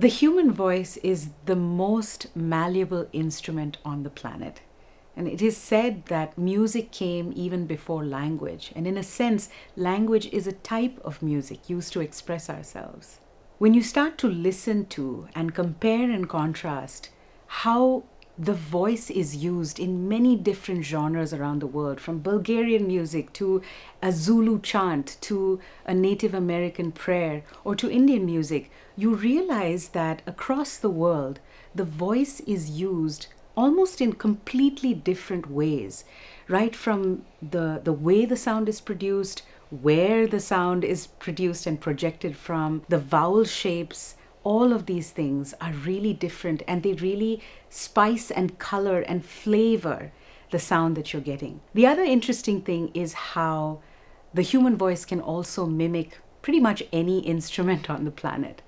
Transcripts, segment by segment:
The human voice is the most malleable instrument on the planet. And it is said that music came even before language. And in a sense, language is a type of music used to express ourselves. When you start to listen to and compare and contrast how the voice is used in many different genres around the world, from Bulgarian music to a Zulu chant to a Native American prayer or to Indian music, you realize that across the world, the voice is used almost in completely different ways, right from the way the sound is produced, where the sound is produced and projected from, the vowel shapes. All of these things are really different, and they really spice and color and flavor the sound that you're getting. The other interesting thing is how the human voice can also mimic pretty much any instrument on the planet.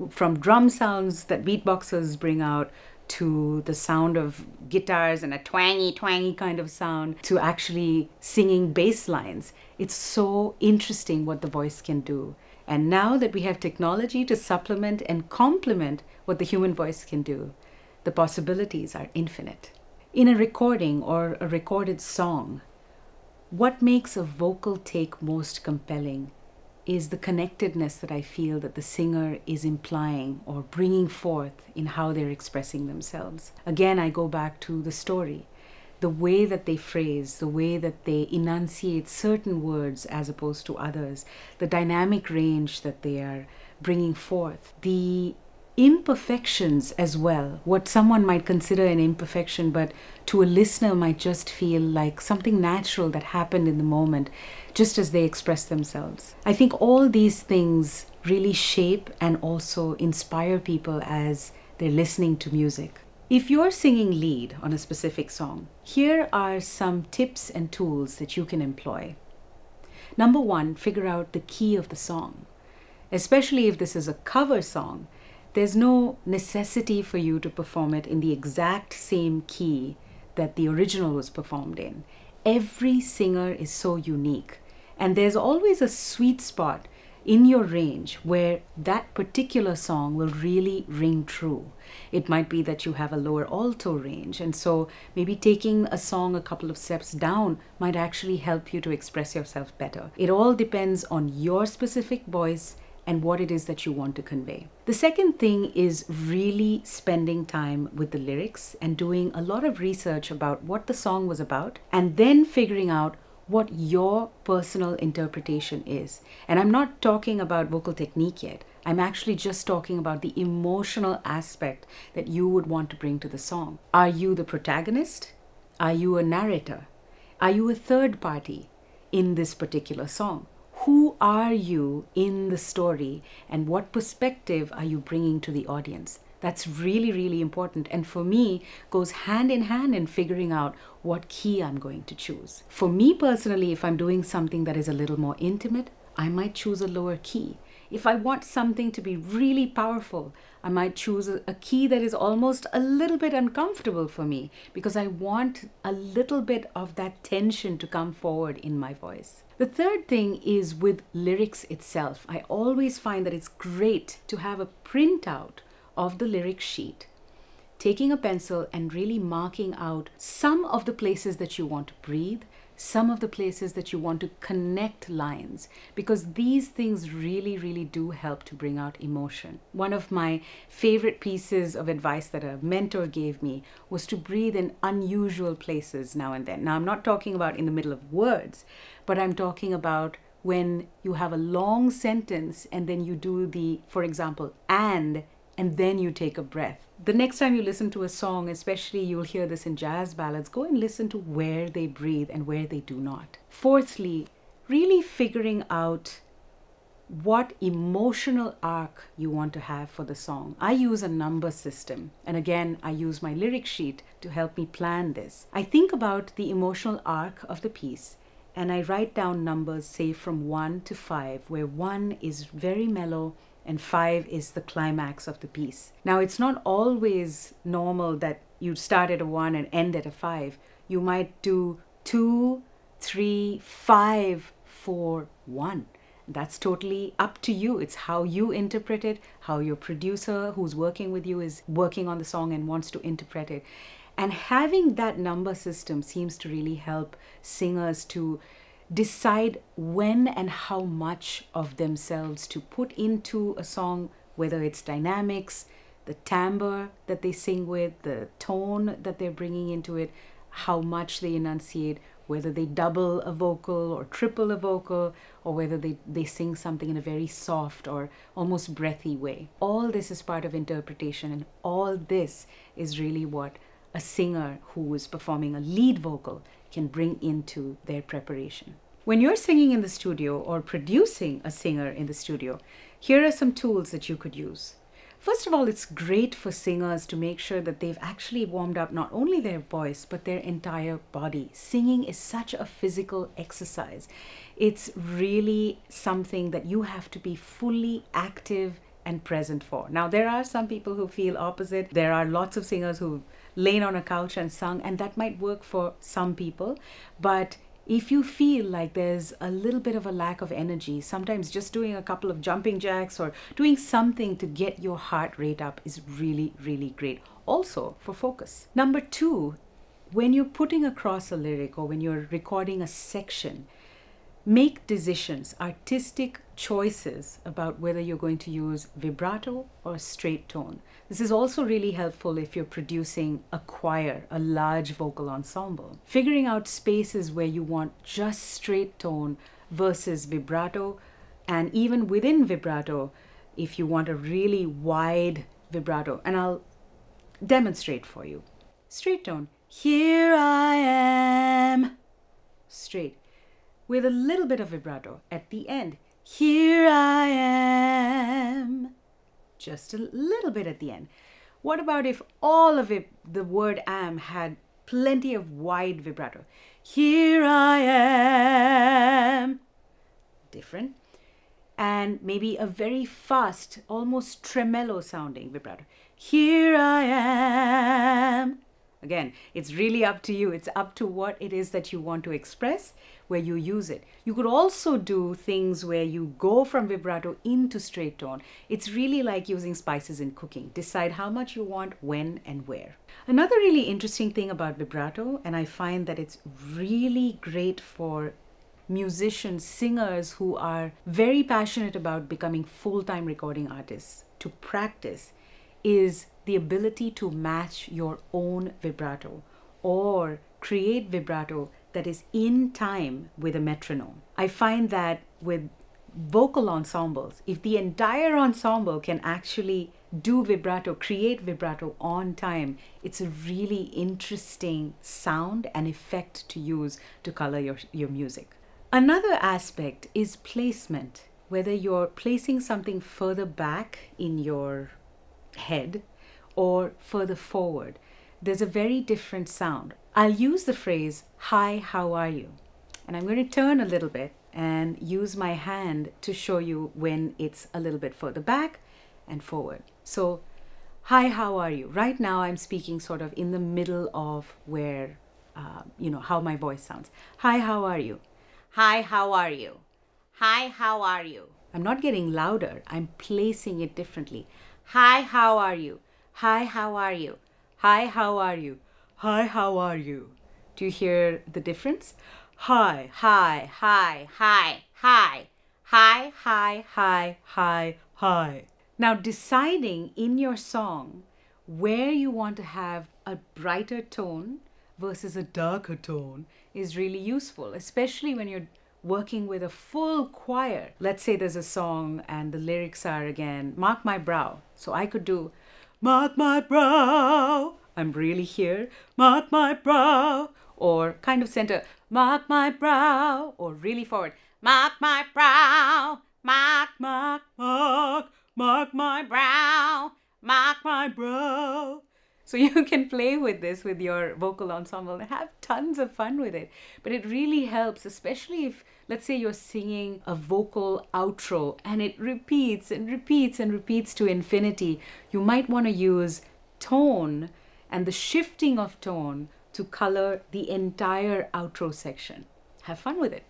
From drum sounds that beatboxers bring out, to the sound of guitars and a twangy kind of sound, to actually singing bass lines. It's so interesting what the voice can do. And now that we have technology to supplement and complement what the human voice can do, the possibilities are infinite. In a recording or a recorded song, what makes a vocal take most compelling is the connectedness that I feel that the singer is implying or bringing forth in how they're expressing themselves. Again, I go back to the story. The way that they phrase, the way that they enunciate certain words as opposed to others, the dynamic range that they are bringing forth, the imperfections as well, what someone might consider an imperfection, but to a listener might just feel like something natural that happened in the moment, just as they express themselves. I think all these things really shape and also inspire people as they're listening to music. If you're singing lead on a specific song, here are some tips and tools that you can employ. Number one, figure out the key of the song. Especially if this is a cover song, there's no necessity for you to perform it in the exact same key that the original was performed in. Every singer is so unique, and there's always a sweet spot in your range where that particular song will really ring true. It might be that you have a lower alto range, and so maybe taking a song a couple of steps down might actually help you to express yourself better. It all depends on your specific voice and what it is that you want to convey. The second thing is really spending time with the lyrics and doing a lot of research about what the song was about, and then figuring out what your personal interpretation is. And I'm not talking about vocal technique yet. I'm actually just talking about the emotional aspect that you would want to bring to the song. Are you the protagonist? Are you a narrator? Are you a third party in this particular song? Who are you in the story, and what perspective are you bringing to the audience? That's really, really important, and for me goes hand in hand in figuring out what key I'm going to choose. For me personally, if I'm doing something that is a little more intimate, I might choose a lower key. If I want something to be really powerful, I might choose a key that is almost a little bit uncomfortable for me, because I want a little bit of that tension to come forward in my voice. The third thing is with lyrics itself. I always find that it's great to have a printout of the lyric sheet, taking a pencil and really marking out some of the places that you want to breathe, some of the places that you want to connect lines, because these things really, really do help to bring out emotion. One of my favorite pieces of advice that a mentor gave me was to breathe in unusual places now and then. Now, I'm not talking about in the middle of words, but I'm talking about when you have a long sentence and then you do the, for example, and then you take a breath. The next time you listen to a song, especially you'll hear this in jazz ballads, go and listen to where they breathe and where they do not. Fourthly, really figuring out what emotional arc you want to have for the song. I use a number system, and again, I use my lyric sheet to help me plan this. I think about the emotional arc of the piece, and I write down numbers, say from 1 to 5, where 1 is very mellow and 5 is the climax of the piece. Now, it's not always normal that you start at a 1 and end at a 5. You might do 2, 3, 5, 4, 1. That's totally up to you. It's how you interpret it, how your producer who's working with you is working on the song and wants to interpret it. And having that number system seems to really help singers to decide when and how much of themselves to put into a song, whether it's dynamics, the timbre that they sing with, the tone that they're bringing into it, how much they enunciate, whether they double a vocal or triple a vocal, or whether they sing something in a very soft or almost breathy way. All this is part of interpretation, and all this is really what a singer who is performing a lead vocal can bring into their preparation. When you're singing in the studio or producing a singer in the studio, here are some tools that you could use. First of all, it's great for singers to make sure that they've actually warmed up not only their voice, but their entire body. Singing is such a physical exercise. It's really something that you have to be fully active and present for. Now, there are some people who feel opposite. There are lots of singers who've lain on a couch and sung, and that might work for some people. But if you feel like there's a little bit of a lack of energy, sometimes just doing a couple of jumping jacks or doing something to get your heart rate up is really, really great. Also for focus. Number two, when you're putting across a lyric or when you're recording a section, make decisions, artistic choices about whether you're going to use vibrato or straight tone. This is also really helpful if you're producing a choir, a large vocal ensemble. Figuring out spaces where you want just straight tone versus vibrato, and even within vibrato, if you want a really wide vibrato. And I'll demonstrate for you. Straight tone. Here I am. Straight. With a little bit of vibrato at the end. Here I am. Just a little bit at the end. What about if all of it, the word am, had plenty of wide vibrato? Here I am. Different. And maybe a very fast, almost tremolo sounding vibrato. Here I am. Again, it's really up to you. It's up to what it is that you want to express, where you use it. You could also do things where you go from vibrato into straight tone. It's really like using spices in cooking. Decide how much you want, when, and where. Another really interesting thing about vibrato, and I find that it's really great for musicians, singers who are very passionate about becoming full-time recording artists to practice, is the ability to match your own vibrato or create vibrato that is in time with a metronome. I find that with vocal ensembles, if the entire ensemble can actually do vibrato, create vibrato on time, it's a really interesting sound and effect to use to color your music. Another aspect is placement, whether you're placing something further back in your head or further forward. There's a very different sound. I'll use the phrase, hi, how are you? And I'm going to turn a little bit and use my hand to show you when it's a little bit further back and forward. So, hi, how are you? Right now I'm speaking sort of in the middle of where, how my voice sounds. Hi, how are you? Hi, how are you? Hi, how are you? I'm not getting louder. I'm placing it differently. Hi, how are you? Hi, how are you? Hi, how are you? Hi, how are you? Do you hear the difference? Hi, hi, hi, hi, hi, hi, hi, hi, hi, hi. Now deciding in your song where you want to have a brighter tone versus a darker tone is really useful, especially when you're working with a full choir. Let's say there's a song and the lyrics are again, mark my brow. So I could do, mark my brow. I'm really here, mark my brow. Or kind of center, mark my brow. Or really forward, mark my brow. Mark my brow. Mark my brow. So you can play with this with your vocal ensemble and have tons of fun with it. But it really helps, especially if, let's say you're singing a vocal outro and it repeats and repeats and repeats to infinity. You might want to use tone and the shifting of tone to color the entire outro section. Have fun with it.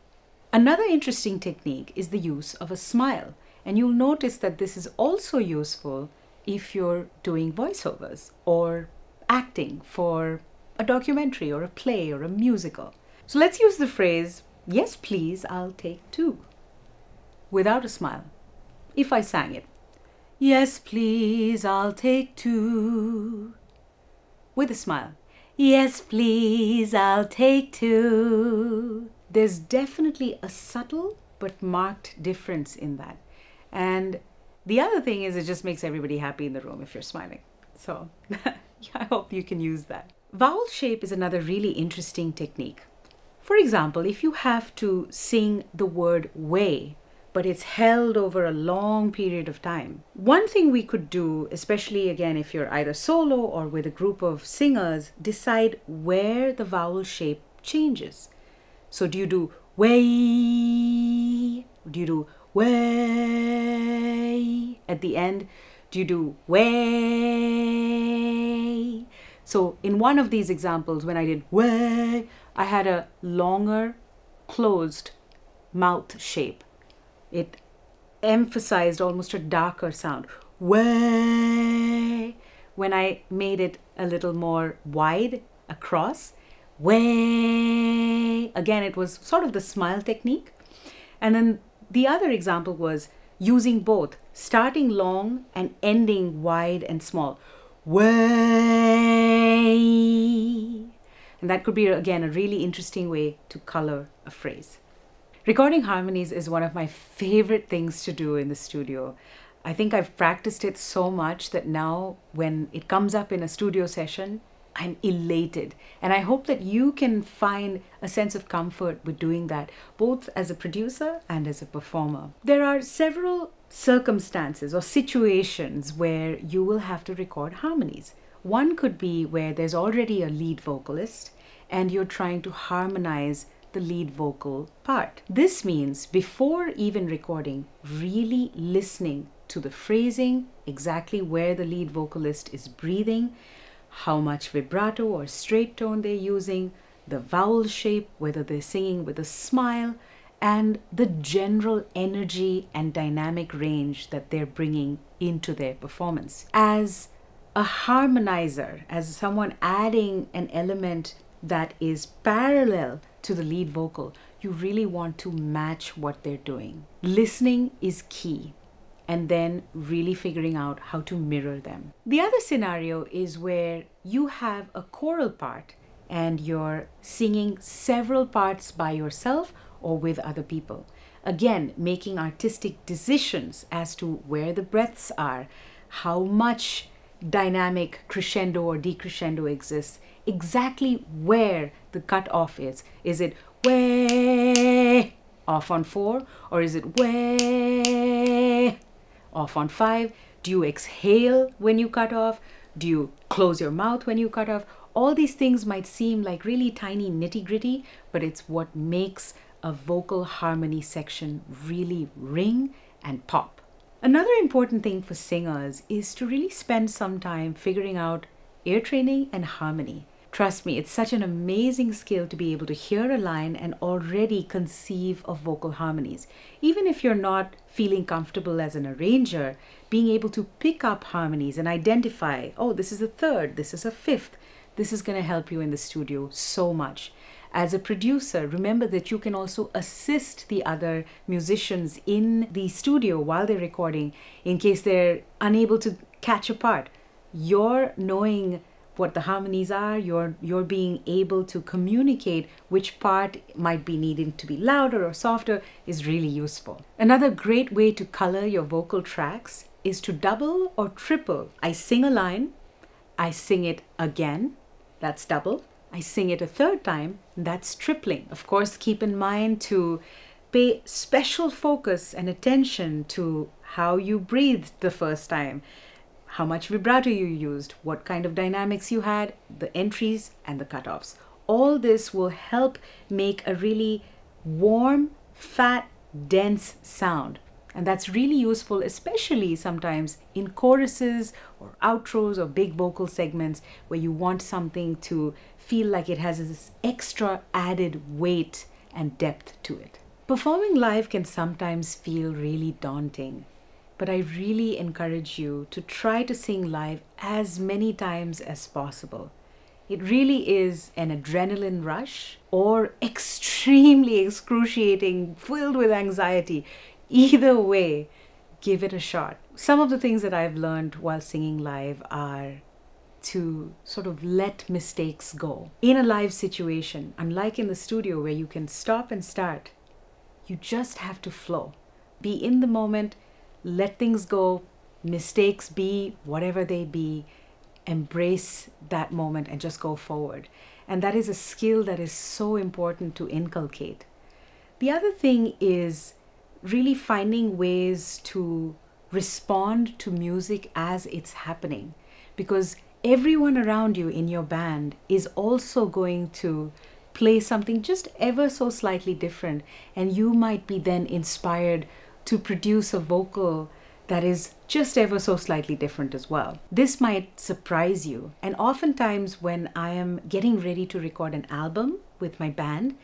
Another interesting technique is the use of a smile. And you'll notice that this is also useful if you're doing voiceovers or acting for a documentary or a play or a musical. So let's use the phrase, "Yes, please, I'll take two," without a smile. If I sang it, "Yes, please, I'll take two," with a smile, "Yes, please, I'll take two," there's definitely a subtle but marked difference in that. And the other thing is it just makes everybody happy in the room if you're smiling. So I hope you can use that. Vowel shape is another really interesting technique. For example, if you have to sing the word way, but it's held over a long period of time, one thing we could do, especially again if you're either solo or with a group of singers, decide where the vowel shape changes. So do you do way? Do you do way at the end? Do you do way? So in one of these examples, when I did way, I had a longer closed mouth shape. It emphasized almost a darker sound. Way. When I made it a little more wide across, way. Again, it was sort of the smile technique. And then the other example was using both, starting long and ending wide and small. Way. And that could be, again, a really interesting way to color a phrase. Recording harmonies is one of my favorite things to do in the studio. I think I've practiced it so much that now when it comes up in a studio session, I'm elated. And I hope that you can find a sense of comfort with doing that, both as a producer and as a performer. There are several circumstances or situations where you will have to record harmonies. One could be where there's already a lead vocalist and you're trying to harmonize the lead vocal part. This means before even recording, really listening to the phrasing, exactly where the lead vocalist is breathing, how much vibrato or straight tone they're using, the vowel shape, whether they're singing with a smile, and the general energy and dynamic range that they're bringing into their performance. As a harmonizer, as someone adding an element that is parallel to the lead vocal, you really want to match what they're doing. Listening is key, and then really figuring out how to mirror them. The other scenario is where you have a choral part and you're singing several parts by yourself or with other people. Again, making artistic decisions as to where the breaths are, how much dynamic crescendo or decrescendo exists, exactly where the cutoff is. Is it way off on 4, or is it way off on 5? Do you exhale when you cut off? Do you close your mouth when you cut off? All these things might seem like really tiny nitty-gritty, but it's what makes a vocal harmony section really ring and pop. Another important thing for singers is to really spend some time figuring out ear training and harmony. Trust me, it's such an amazing skill to be able to hear a line and already conceive of vocal harmonies. Even if you're not feeling comfortable as an arranger, being able to pick up harmonies and identify, oh, this is a third, this is a fifth, this is going to help you in the studio so much. As a producer, remember that you can also assist the other musicians in the studio while they're recording in case they're unable to catch a part. You're knowing what the harmonies are, you're being able to communicate which part might be needing to be louder or softer is really useful. Another great way to color your vocal tracks is to double or triple. I sing a line, I sing it again, that's double. I sing it a third time, that's tripling. Of course, keep in mind to pay special focus and attention to how you breathed the first time, how much vibrato you used, what kind of dynamics you had, the entries and the cutoffs. All this will help make a really warm, fat, dense sound. And that's really useful, especially sometimes in choruses or outros or big vocal segments where you want something to feel like it has this extra added weight and depth to it. Performing live can sometimes feel really daunting, but I really encourage you to try to sing live as many times as possible. It really is an adrenaline rush or extremely excruciating, filled with anxiety. Either way, give it a shot. Some of the things that I've learned while singing live are to sort of let mistakes go. In a live situation, unlike in the studio where you can stop and start, you just have to flow. Be in the moment, let things go, mistakes be whatever they be, embrace that moment and just go forward. And that is a skill that is so important to inculcate. The other thing is really finding ways to respond to music as it's happening, because everyone around you in your band is also going to play something just ever so slightly different, and you might be then inspired to produce a vocal that is just ever so slightly different as well. This might surprise you, and oftentimes when I am getting ready to record an album with my band,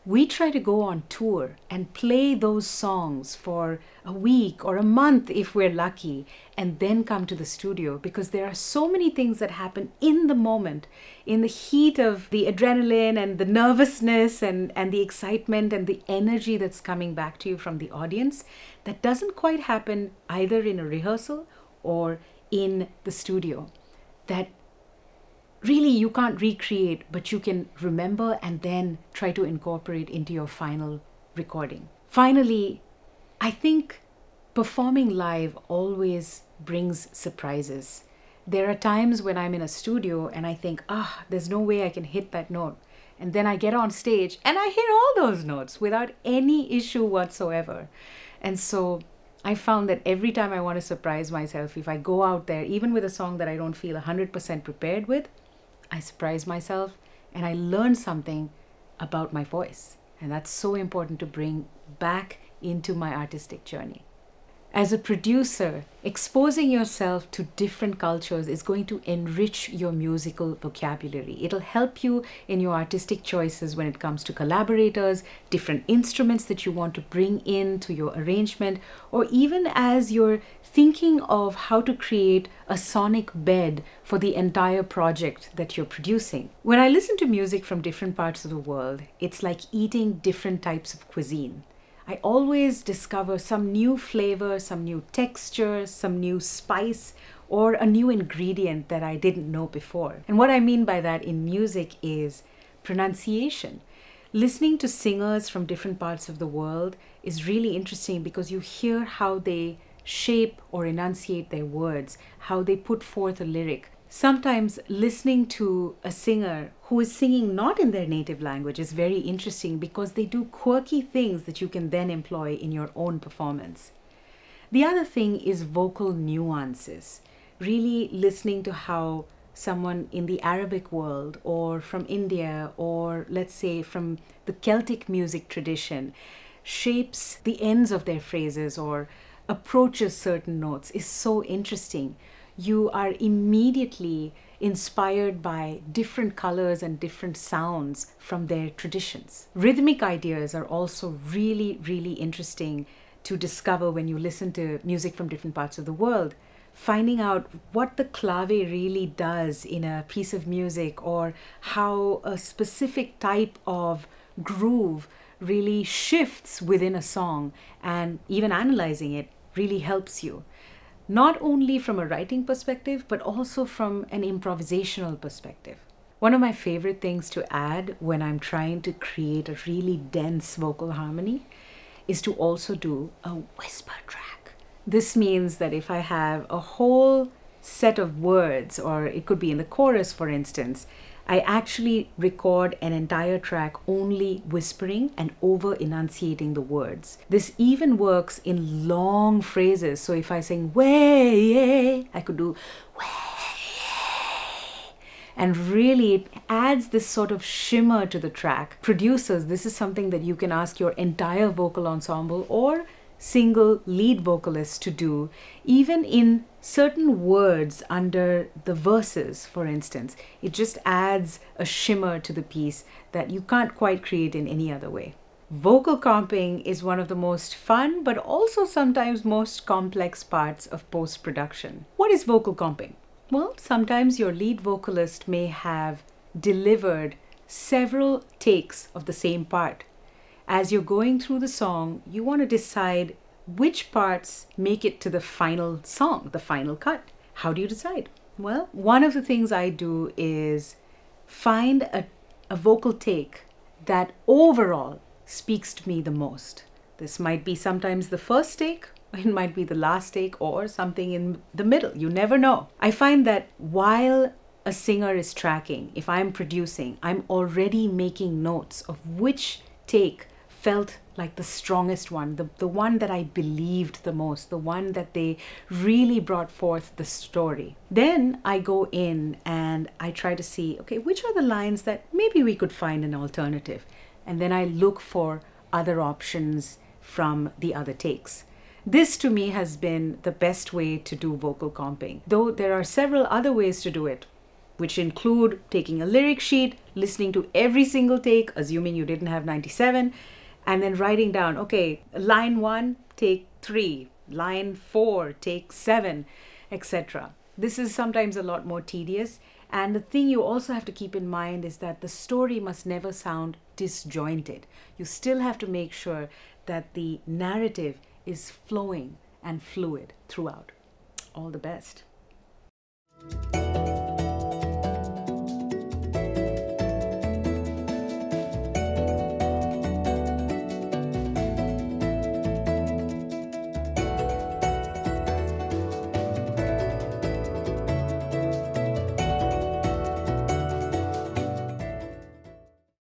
we try to go on tour and play those songs for a week or a month if we're lucky, and then come to the studio, because there are so many things that happen in the moment, in the heat of the adrenaline and the nervousness and the excitement and the energy that's coming back to you from the audience, that doesn't quite happen either in a rehearsal or in the studio. That really you can't recreate, but you can remember and then try to incorporate into your final recording. Finally, I think performing live always brings surprises. There are times when I'm in a studio and I think, there's no way I can hit that note. And then I get on stage and I hit all those notes without any issue whatsoever. And so I found that every time I want to surprise myself, if I go out there, even with a song that I don't feel 100% prepared with, I surprise myself and I learn something about my voice. And that's so important to bring back into my artistic journey. As a producer, exposing yourself to different cultures is going to enrich your musical vocabulary. It'll help you in your artistic choices when it comes to collaborators, different instruments that you want to bring into your arrangement, or even as you're thinking of how to create a sonic bed for the entire project that you're producing. When I listen to music from different parts of the world, it's like eating different types of cuisine. I always discover some new flavor, some new texture, some new spice, or a new ingredient that I didn't know before. And what I mean by that in music is pronunciation. Listening to singers from different parts of the world is really interesting because you hear how they shape or enunciate their words, how they put forth a lyric. Sometimes listening to a singer who is singing not in their native language is very interesting because they do quirky things that you can then employ in your own performance. The other thing is vocal nuances. Really listening to how someone in the Arabic world or from India or let's say from the Celtic music tradition shapes the ends of their phrases or approaches certain notes is so interesting. You are immediately inspired by different colors and different sounds from their traditions. Rhythmic ideas are also really, really interesting to discover when you listen to music from different parts of the world. Finding out what the clave really does in a piece of music or how a specific type of groove really shifts within a song, and even analyzing it really helps you. Not only from a writing perspective, but also from an improvisational perspective. One of my favorite things to add when I'm trying to create a really dense vocal harmony is to also do a whisper track. This means that if I have a whole set of words, or it could be in the chorus, for instance, I actually record an entire track only whispering and over enunciating the words. This even works in long phrases. So if I sing way, I could do way, and really it adds this sort of shimmer to the track. Producers, this is something that you can ask your entire vocal ensemble or single lead vocalist to do, even in certain words under the verses, for instance. It just adds a shimmer to the piece that you can't quite create in any other way. Vocal comping is one of the most fun but also sometimes most complex parts of post-production. What is vocal comping? Well, sometimes your lead vocalist may have delivered several takes of the same part. As you're going through the song, you want to decide which parts make it to the final song, the final cut. How do you decide? Well, one of the things I do is find a vocal take that overall speaks to me the most. This might be sometimes the first take, it might be the last take, or something in the middle. You never know. I find that while a singer is tracking, if I'm producing, I'm already making notes of which take felt like the strongest one, the one that I believed the most, the one that they really brought forth the story. Then I go in and I try to see, okay, which are the lines that maybe we could find an alternative? And then I look for other options from the other takes. This to me has been the best way to do vocal comping, though there are several other ways to do it, which include taking a lyric sheet, listening to every single take, assuming you didn't have 97, and then writing down, okay, line 1, take 3, line 4, take 7, etc. This is sometimes a lot more tedious. And the thing you also have to keep in mind is that the story must never sound disjointed. You still have to make sure that the narrative is flowing and fluid throughout. All the best.